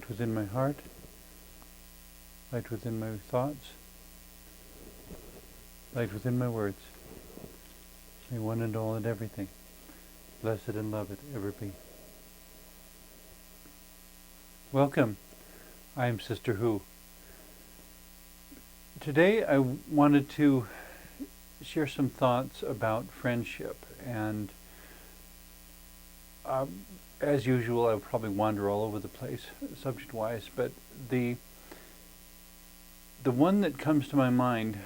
light within my heart, light within my thoughts, light within my words. May one and all and everything, blessed and loved, ever be. Welcome. I am Sister Who. Today I wanted to share some thoughts about friendship, and as usual I'll probably wander all over the place subject-wise, but the one that comes to my mind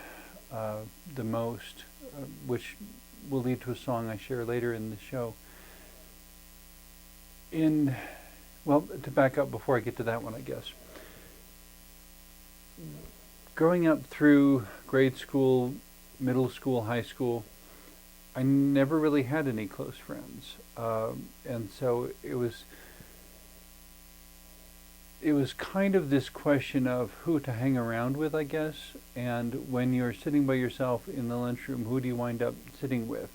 the most, which will lead to a song I share later in the show. Well, to back up before I get to that one, I guess. Growing up through grade school, middle school, high school, I never really had any close friends, and so it was kind of this question of who to hang around with, I guess. And when you're sitting by yourself in the lunchroom, who do you wind up sitting with?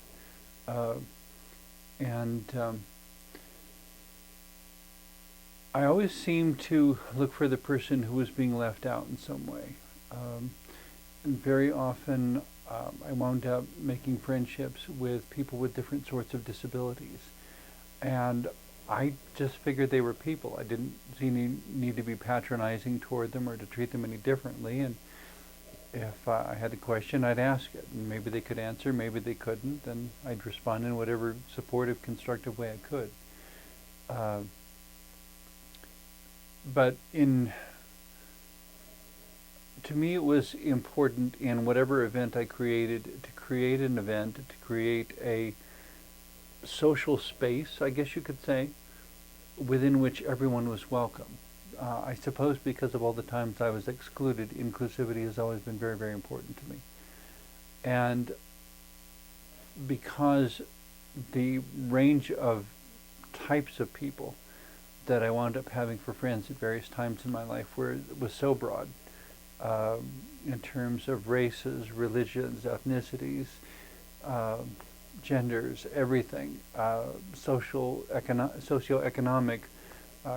I always seemed to look for the person who was being left out in some way. And very often I wound up making friendships with people with different sorts of disabilities. And I just figured they were people. I didn't see any need to be patronizing toward them or to treat them any differently. And if I had a question, I'd ask it. And maybe they could answer, maybe they couldn't, and I'd respond in whatever supportive, constructive way I could. But to me it was important in whatever event I created to create an event, to create a social space, I guess you could say, within which everyone was welcome. I suppose because of all the times I was excluded, inclusivity has always been very, very important to me. And because the range of types of people that I wound up having for friends at various times in my life was so broad, in terms of races, religions, ethnicities, genders, everything, socioeconomic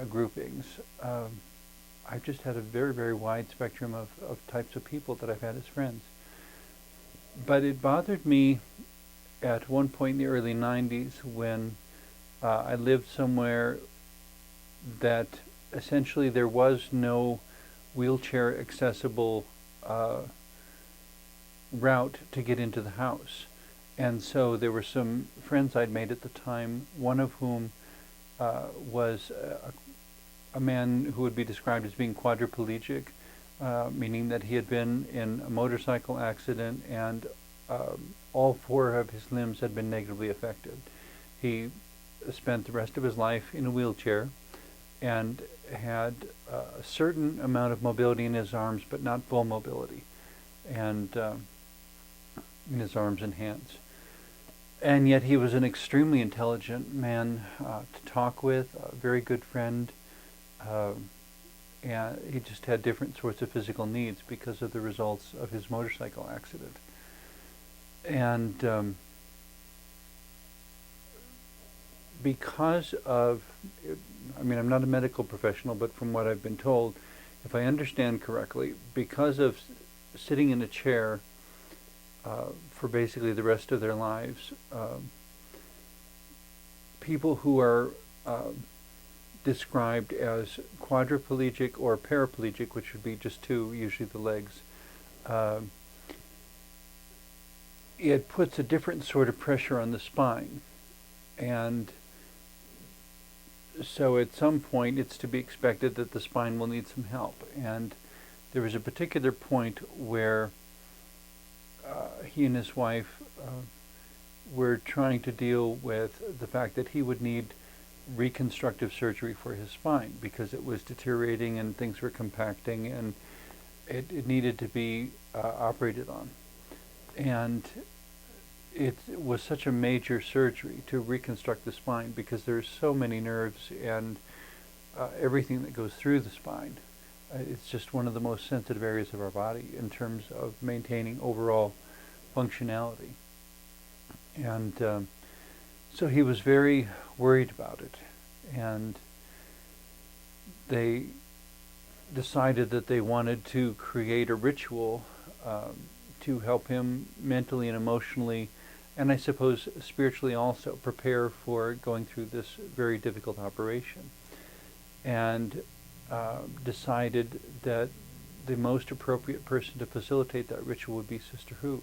groupings. I've just had a very, very wide spectrum of types of people that I've had as friends. But it bothered me at one point in the early 90s when I lived somewhere that essentially there was no wheelchair accessible route to get into the house. And so there were some friends I'd made at the time, one of whom was a man who would be described as being quadriplegic, meaning that he had been in a motorcycle accident and all four of his limbs had been negatively affected. He spent the rest of his life in a wheelchair and had a certain amount of mobility in his arms, but not full mobility, and in his arms and hands. And yet he was an extremely intelligent man to talk with, a very good friend, and he just had different sorts of physical needs because of the results of his motorcycle accident. And because of, I'm not a medical professional, but from what I've been told, if I understand correctly, because of sitting in a chair for basically the rest of their lives, people who are described as quadriplegic or paraplegic, which would be just two, usually the legs, it puts a different sort of pressure on the spine. And so at some point it's to be expected that the spine will need some help. And there was a particular point where he and his wife were trying to deal with the fact that he would need reconstructive surgery for his spine because it was deteriorating and things were compacting and it needed to be operated on. And it was such a major surgery to reconstruct the spine because there's so many nerves and everything that goes through the spine. It's just one of the most sensitive areas of our body in terms of maintaining overall functionality. And so he was very worried about it. And they decided that they wanted to create a ritual to help him mentally and emotionally, and I suppose spiritually also, prepare for going through this very difficult operation. And decided that the most appropriate person to facilitate that ritual would be Sister Who.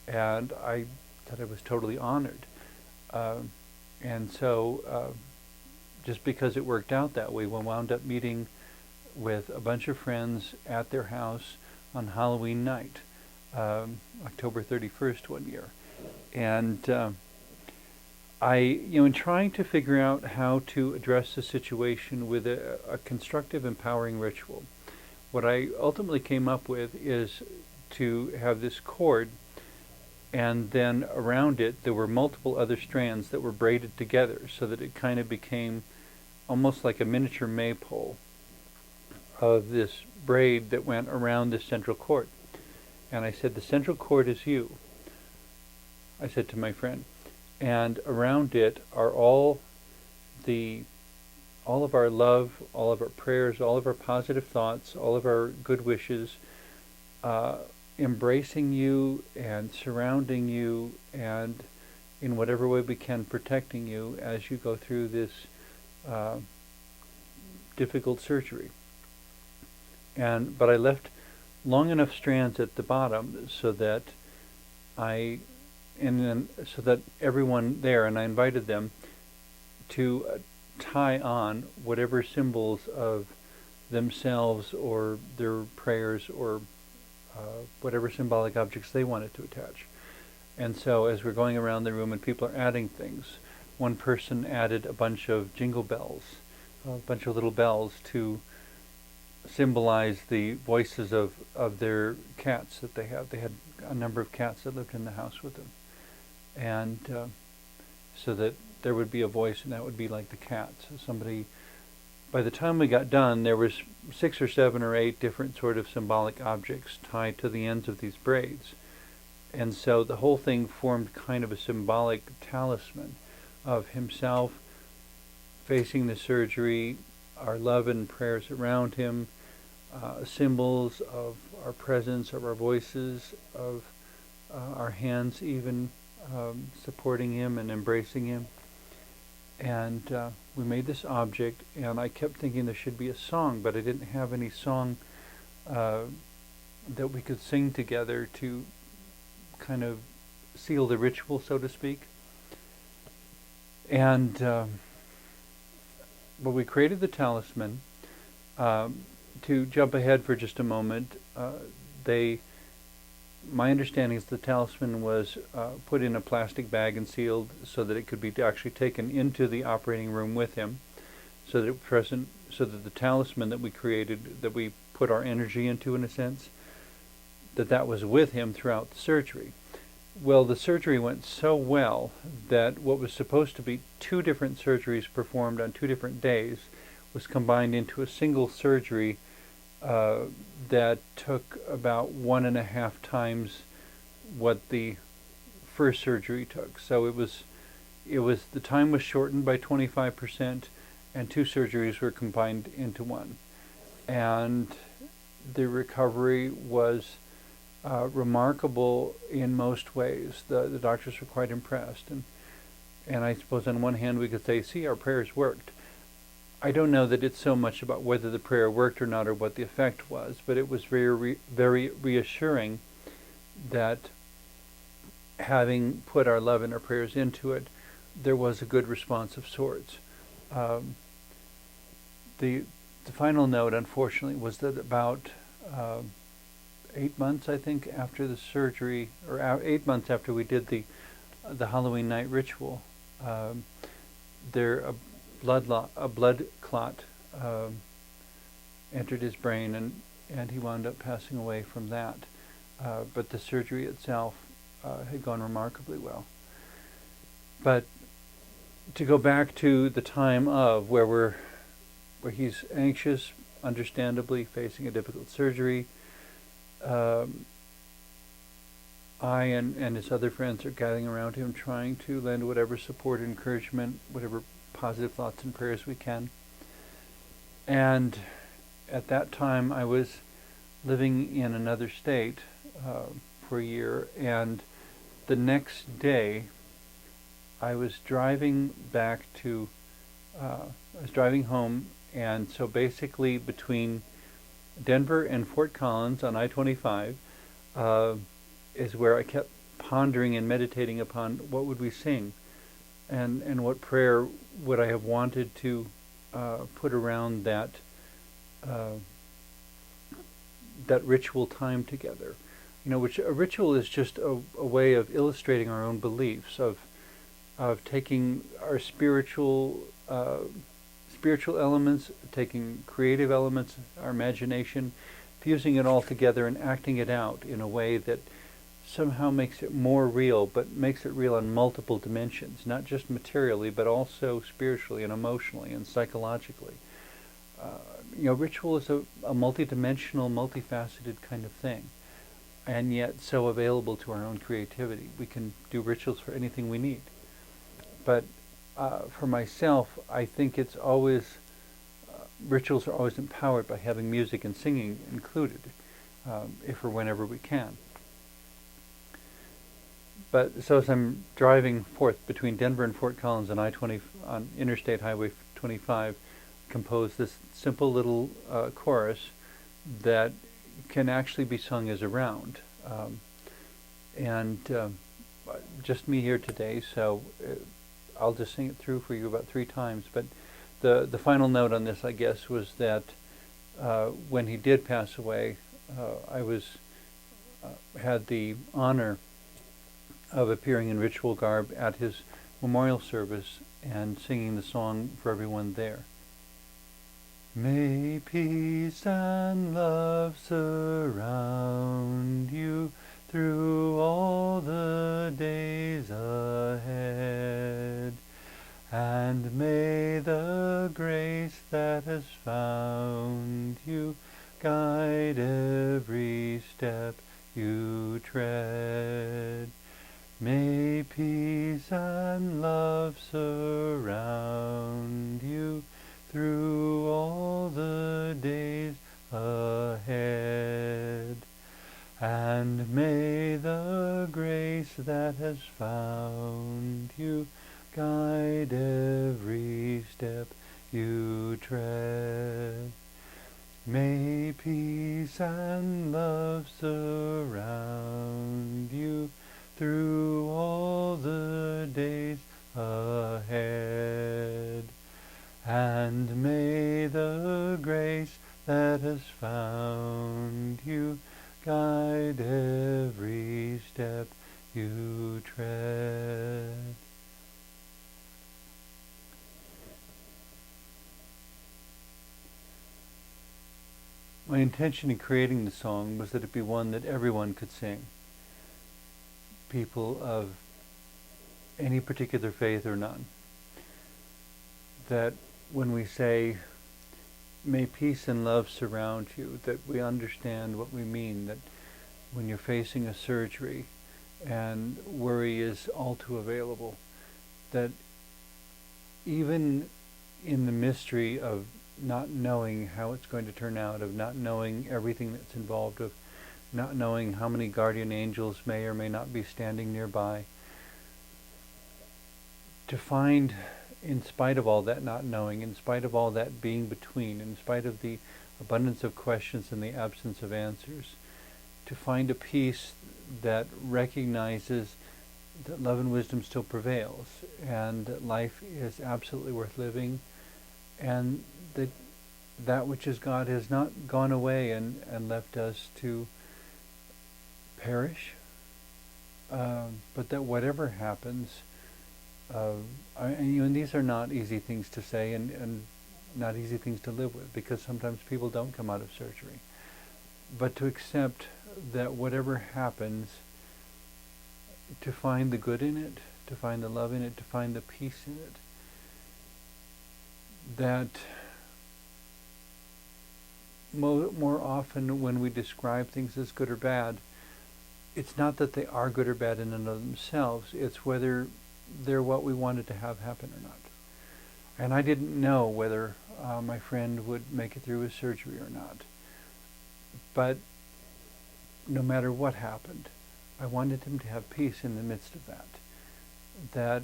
And I thought I was totally honored. And so just because it worked out that way, we wound up meeting with a bunch of friends at their house on Halloween night, October 31st one year. And in trying to figure out how to address the situation with a constructive, empowering ritual, what I ultimately came up with is to have this cord, and then around it there were multiple other strands that were braided together so that it kind of became almost like a miniature maypole of this braid that went around this central cord. And I said, the central cord is you, I said to my friend. And around it are all of our love, all of our prayers, all of our positive thoughts, all of our good wishes, embracing you and surrounding you, and in whatever way we can, protecting you as you go through this difficult surgery. But I left long enough strands at the bottom so that so that everyone there, and I invited them to tie on whatever symbols of themselves or their prayers or whatever symbolic objects they wanted to attach. And so as we're going around the room and people are adding things, one person added a bunch of jingle bells, a bunch of little bells to symbolize the voices of their cats that they had. They had a number of cats that lived in the house with them. And so that there would be a voice, and that would be like the cats. Somebody, by the time we got done, there was 6 or 7 or 8 different sort of symbolic objects tied to the ends of these braids. And so the whole thing formed kind of a symbolic talisman of himself facing the surgery, our love and prayers around him, symbols of our presence, of our voices, of our hands even supporting him and embracing him. And we made this object, and I kept thinking there should be a song, but I didn't have any song that we could sing together to kind of seal the ritual, so to speak. And but we created the talisman. To jump ahead for just a moment, my understanding is the talisman was put in a plastic bag and sealed so that it could be actually taken into the operating room with him, so that the talisman that we created, that we put our energy into in a sense, that was with him throughout the surgery. Well, the surgery went so well that what was supposed to be 2 different surgeries performed on 2 different days was combined into a single surgery that took about 1.5 times what the first surgery took. So it was the time was shortened by 25%, and 2 surgeries were combined into one. And the recovery was remarkable in most ways. The doctors were quite impressed, and I suppose on one hand we could say, see, our prayers worked. I don't know that it's so much about whether the prayer worked or not or what the effect was, but it was very reassuring that having put our love and our prayers into it, there was a good response of sorts. The final note, unfortunately, was that about 8 months, I think, after the surgery, or 8 months after we did the Halloween night ritual, a blood clot entered his brain, and he wound up passing away from that. But the surgery itself had gone remarkably well. But to go back to the time of where he's anxious, understandably facing a difficult surgery, I and his other friends are gathering around him, trying to lend whatever support, encouragement, whatever positive thoughts and prayers we can. And at that time I was living in another state for a year, and the next day I was driving I was driving home, and so basically between Denver and Fort Collins on I-25 uh, is where I kept pondering and meditating upon what would we sing, and what prayer would I have wanted to put around uh, that ritual time together. Which a ritual is just a way of illustrating our own beliefs, of taking our spiritual elements, taking creative elements, our imagination, fusing it all together and acting it out in a way that somehow makes it more real, but makes it real on multiple dimensions, not just materially, but also spiritually and emotionally and psychologically. Ritual is a multidimensional, multifaceted kind of thing, and yet so available to our own creativity. We can do rituals for anything we need. But for myself, I think it's always, rituals are always empowered by having music and singing included, if or whenever we can. But so as I'm driving forth between Denver and Fort Collins on I-20 on Interstate Highway 25, composed this simple little chorus that can actually be sung as a round. And just me here today, so I'll just sing it through for you about 3 times. But the final note on this, I guess, was that when he did pass away, I had the honor of appearing in ritual garb at his memorial service and singing the song for everyone there. May peace and love surround you through all the days ahead, and may the grace that has found you guide every step you tread. May peace and love surround you through all the days ahead, and may the grace that has found you guide every step you tread. May peace and love surround you through all the days ahead, and may the grace that has found you guide every step you tread. My intention in creating the song was that it be one that everyone could sing. People of any particular faith or none. That when we say, may peace and love surround you, that we understand what we mean, that when you're facing a surgery and worry is all too available, that even in the mystery of not knowing how it's going to turn out, of not knowing everything that's involved, of not knowing how many guardian angels may or may not be standing nearby, to find, in spite of all that not knowing, in spite of all that being between, in spite of the abundance of questions and the absence of answers, to find a peace that recognizes that love and wisdom still prevails, and that life is absolutely worth living, and that which is God has not gone away and left us to perish, but that whatever happens, and these are not easy things to say and not easy things to live with, because sometimes people don't come out of surgery, but to accept that whatever happens, to find the good in it, to find the love in it, to find the peace in it, that more often when we describe things as good or bad, it's not that they are good or bad in and of themselves, it's whether they're what we wanted to have happen or not. And I didn't know whether my friend would make it through his surgery or not. But no matter what happened, I wanted him to have peace in the midst of that. That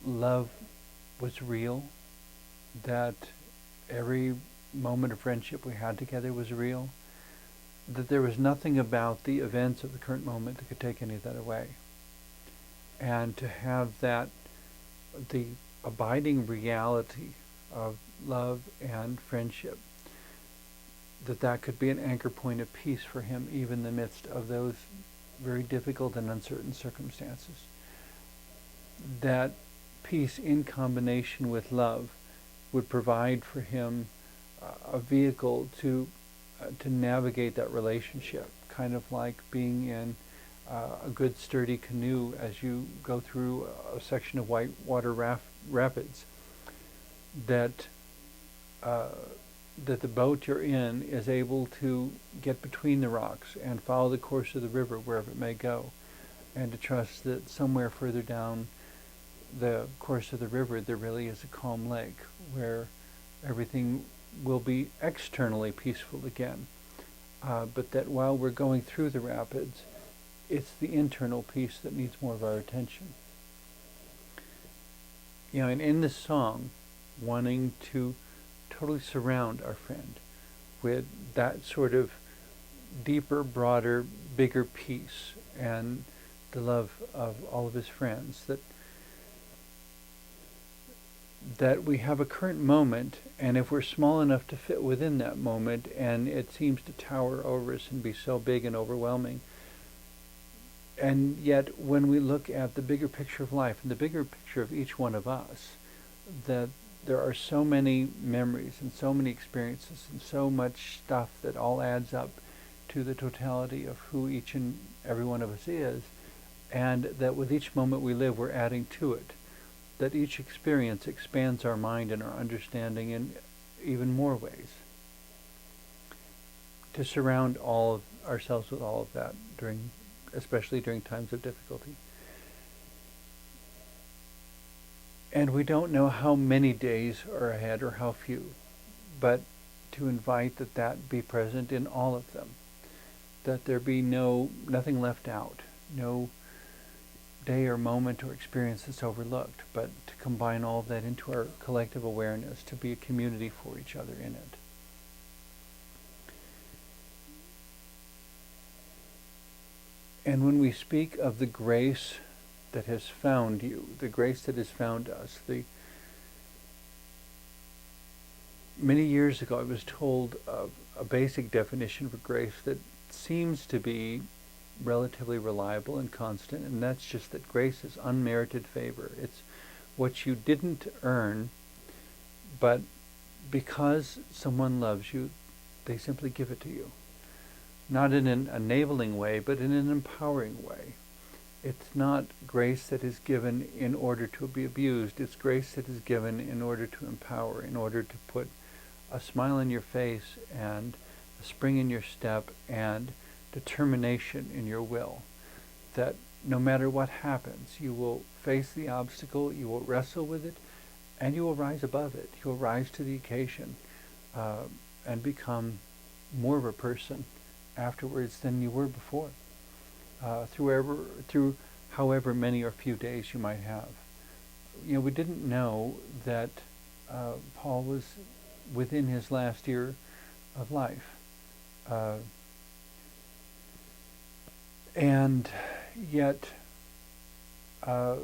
love was real, that every moment of friendship we had together was real, that there was nothing about the events of the current moment that could take any of that away. And to have that, the abiding reality of love and friendship, that could be an anchor point of peace for him even in the midst of those very difficult and uncertain circumstances. That peace in combination with love would provide for him a vehicle to navigate that relationship, kind of like being in a good sturdy canoe as you go through a section of white water rapids. That the boat you're in is able to get between the rocks and follow the course of the river wherever it may go, and to trust that somewhere further down the course of the river there really is a calm lake where everything will be externally peaceful again, but that while we're going through the rapids, it's the internal peace that needs more of our attention. And in this song, wanting to totally surround our friend with that sort of deeper, broader, bigger peace and the love of all of his friends, that we have a current moment, and if we're small enough to fit within that moment, and it seems to tower over us and be so big and overwhelming, and yet when we look at the bigger picture of life and the bigger picture of each one of us, that there are so many memories and so many experiences and so much stuff that all adds up to the totality of who each and every one of us is, and that with each moment we live we're adding to it, that each experience expands our mind and our understanding in even more ways. To surround all of ourselves with all of that, especially during times of difficulty. And we don't know how many days are ahead or how few, but to invite that be present in all of them, that there be nothing left out, no day or moment or experience that's overlooked, but to combine all of that into our collective awareness, to be a community for each other in it. And when we speak of the grace that has found you, the grace that has found us, many years ago I was told of a basic definition for grace that seems to be relatively reliable and constant, and that's just that grace is unmerited favor. It's what you didn't earn, but because someone loves you, they simply give it to you. Not in an enabling way, but in an empowering way. It's not grace that is given in order to be abused. It's grace that is given in order to empower, in order to put a smile on your face and a spring in your step and determination in your will. That no matter what happens, you will face the obstacle, you will wrestle with it, and you will rise above it. You will rise to the occasion and become more of a person afterwards than you were before, through however many or few days you might have. We didn't know that Paul was within his last year of life. And yet, I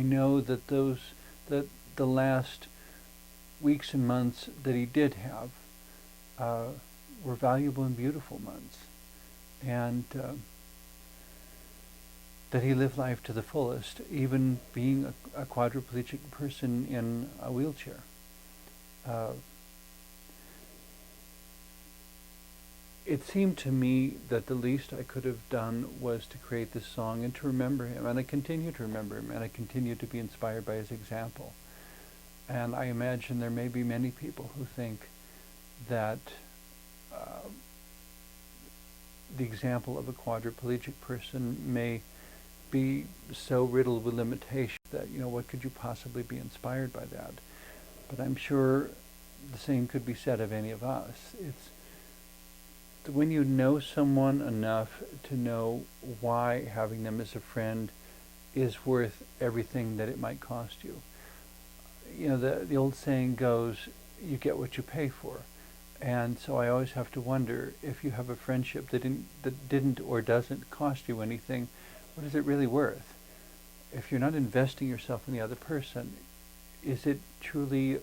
know that the last weeks and months that he did have were valuable and beautiful months, and that he lived life to the fullest, even being a quadriplegic person in a wheelchair. It seemed to me that the least I could have done was to create this song and to remember him, and I continue to remember him, and I continue to be inspired by his example. And I imagine there may be many people who think that the example of a quadriplegic person may be so riddled with limitation that, what could you possibly be inspired by that? But I'm sure the same could be said of any of us. It's when you know someone enough to know why having them as a friend is worth everything that it might cost you. The old saying goes, you get what you pay for. And so I always have to wonder, if you have a friendship that didn't or doesn't cost you anything, what is it really worth? If you're not investing yourself in the other person, is it truly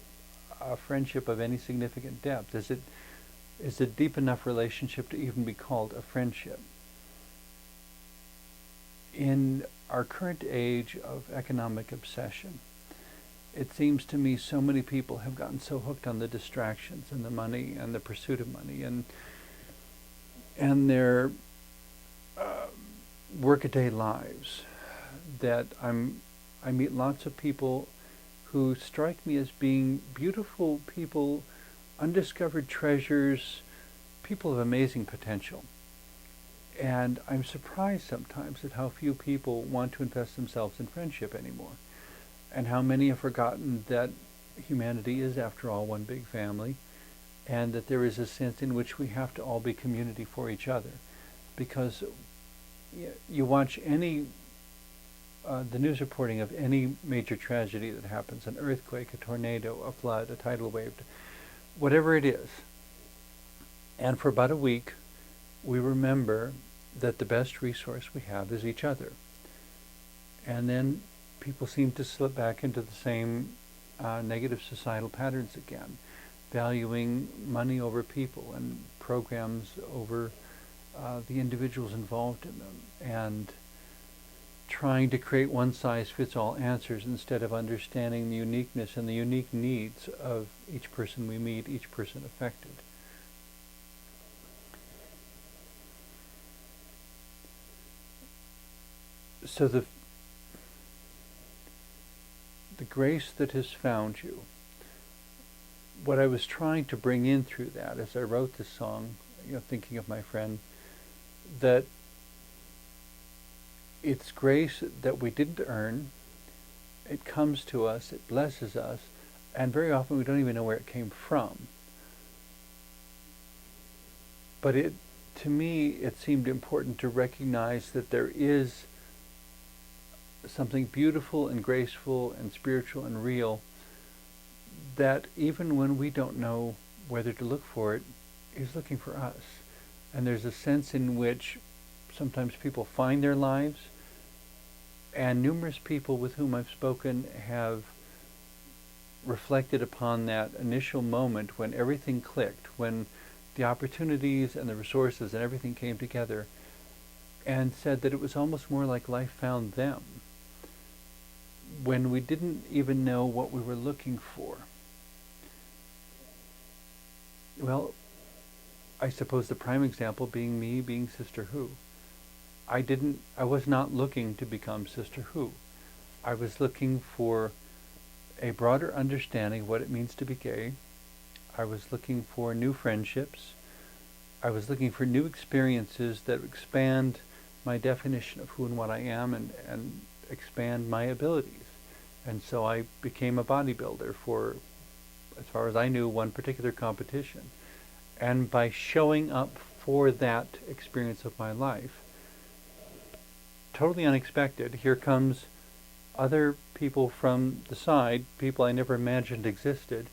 a friendship of any significant depth? Is it a deep enough relationship to even be called a friendship? In our current age of economic obsession, it seems to me so many people have gotten so hooked on the distractions and the money and the pursuit of money and their workaday lives that I meet lots of people who strike me as being beautiful people, undiscovered treasures, people of amazing potential. And I'm surprised sometimes at how few people want to invest themselves in friendship anymore, and how many have forgotten that humanity is, after all, one big family, and that there is a sense in which we have to all be community for each other. Because you watch the news reporting of any major tragedy that happens, an earthquake, a tornado, a flood, a tidal wave, whatever it is, and for about a week, we remember that the best resource we have is each other. And then people seem to slip back into the same negative societal patterns again, valuing money over people and programs over the individuals involved in them, and trying to create one-size-fits-all answers instead of understanding the uniqueness and the unique needs of each person we meet, each person affected. So the grace that has found you, what I was trying to bring in through that as I wrote this song, thinking of my friend, that it's grace that we didn't earn. It comes to us, it blesses us, and very often we don't even know where it came from. But to me, it seemed important to recognize that there is something beautiful and graceful and spiritual and real that even when we don't know whether to look for it, is looking for us. And there's a sense in which sometimes people find their lives, and numerous people with whom I've spoken have reflected upon that initial moment when everything clicked, when the opportunities and the resources and everything came together, and said that it was almost more like life found them when we didn't even know what we were looking for. Well, I suppose the prime example being me being Sister Who. I was not looking to become Sister Who. I was looking for a broader understanding of what it means to be gay. I was looking for new friendships. I was looking for new experiences that expand my definition of who and what I am and expand my abilities. And so I became a bodybuilder for, as far as I knew, one particular competition. And by showing up for that experience of my life, totally unexpected, here comes other people from the side, people I never imagined existed,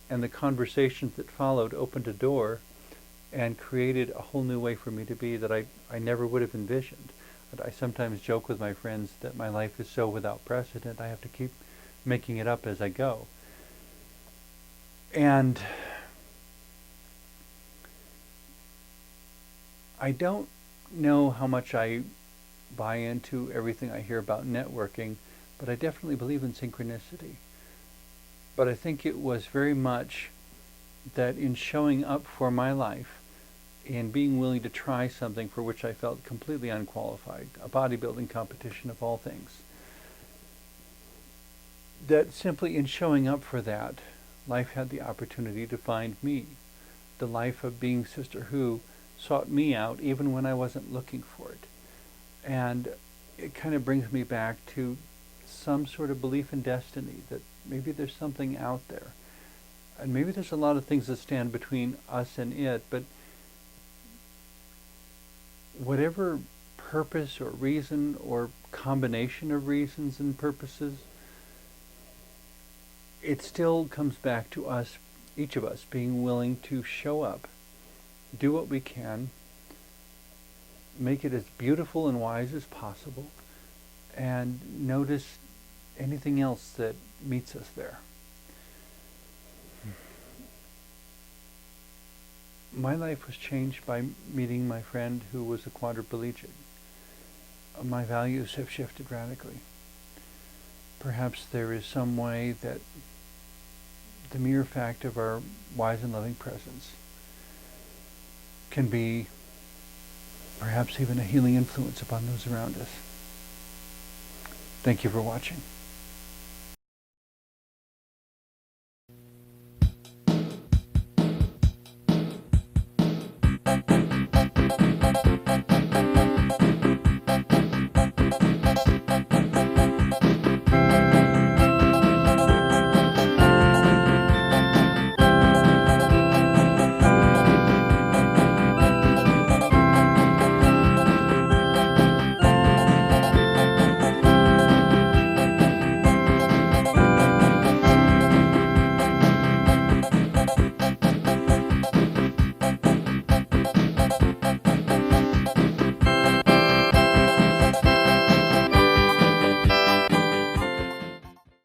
and the conversations that followed opened a door and created a whole new way for me to be that I never would have envisioned. But I sometimes joke with my friends that my life is so without precedent, I have to keep making it up as I go. And I don't know how much I buy into everything I hear about networking, but I definitely believe in synchronicity. But I think it was very much that in showing up for my life, in being willing to try something for which I felt completely unqualified, a bodybuilding competition of all things, that simply in showing up for that, life had the opportunity to find me. The life of being Sister Who sought me out even when I wasn't looking for it. And it kind of brings me back to some sort of belief in destiny, that maybe there's something out there. And maybe there's a lot of things that stand between us and it, but whatever purpose or reason or combination of reasons and purposes, it still comes back to us, each of us, being willing to show up, do what we can, make it as beautiful and wise as possible, and notice anything else that meets us there. My life was changed by meeting my friend who was a quadriplegic. My values have shifted radically. Perhaps there is some way that the mere fact of our wise and loving presence can be perhaps even a healing influence upon those around us. Thank you for watching.